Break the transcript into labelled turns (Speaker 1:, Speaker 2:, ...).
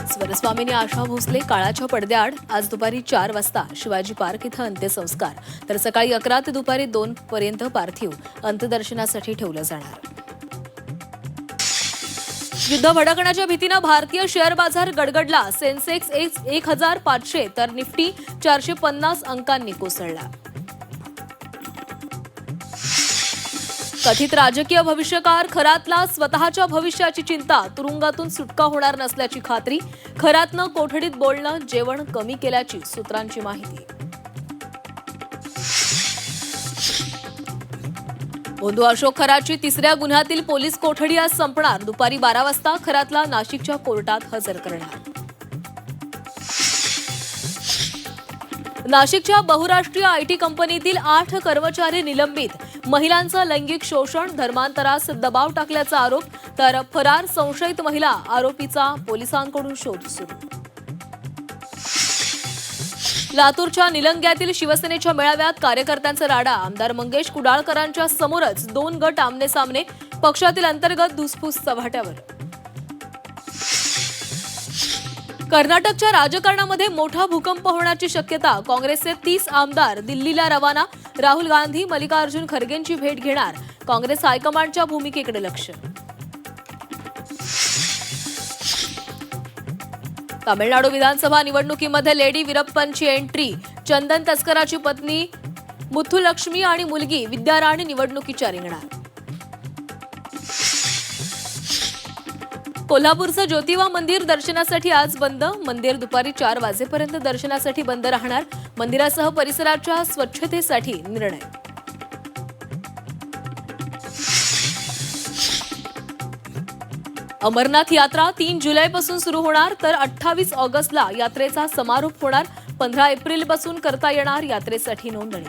Speaker 1: स्वरस्वामिनी आशा भोसले काळाच्या पडद्याआड आज दुपारी 4 वाजता शिवाजी पार्क इथं अंत्यसंस्कार, तर सकाळी 11 ते दुपारी 2 पर्यंत पार्थिव अंत्यदर्शनासाठी ठेवलं जाणार. युद्ध भडकण्याच्या भीतीनं भारतीय शेअर बाजार गडगडला. सेन्सेक्स 1500 तर निफ्टी 450 अंकांनी कोसळला. कथित राजकीय भविष्यकार खरातला स्वतःच्या भविष्याची चिंता, तुरुंगातून सुटका होणार नसल्याची खात्री. खरातनं कोठडीत बोलणं, जेवण कमी केल्याची सूत्रांची माहिती. बंधू अशोक खरातची तिसऱ्या गुन्ह्यातील पोलीस कोठडी आज संपणार. दुपारी 12 वाजता खरातला नाशिकच्या कोर्टात हजर करणार. नाशिकच्या बहुराष्ट्रीय आयटी कंपनीतील 8 कर्मचारी निलंबित. महिलांचं लैंगिक शोषण, धर्मांतरास दबाव टाकल्याचा आरोप, तर फरार संशयित महिला आरोपीचा पोलिसांकडून शोध सुरू. लातूरच्या निलंग्यातील शिवसेनेच्या मेळाव्यात कार्यकर्त्यांचा राडा. आमदार मंगेश कुडाळकरांच्या समोरच 2 गट आमने-सामने. पक्षातील अंतर्गत धुसफूस चव्हाट्यावर. कर्नाटकच्या राजकारणामध्ये मोठा भूकंप होण्याची शक्यता. काँग्रेसचे 30 आमदार दिल्लीला रवाना. राहुल गांधी मल्लिकार्जुन खरगेंची भेट घेणार. काँग्रेस हायकमांडच्या भूमिकेकडे लक्ष. तामिळनाडू विधानसभा निवडणुकीमध्ये लेडी वीरप्पनची एंट्री. चंदन तस्कराची पत्नी मुथुलक्ष्मी आणि मुलगी विद्याराणी निवडणुकीच्या रिंगणात. कोल्हापूरचं ज्योतिबा मंदिर दर्शनासाठी आज बंद. मंदिर दुपारी 4 वाजेपर्यंत दर्शनासाठी बंद राहणार. मंदिरासह परिसराच्या स्वच्छतेसाठी निर्णय. अमरनाथ यात्रा 3 जुलैपासून सुरू होणार, तर 28 ऑगस्टला यात्रेचा समारोप होणार. 15 एप्रिलपासून करता येणार यात्रेसाठी नोंदणी.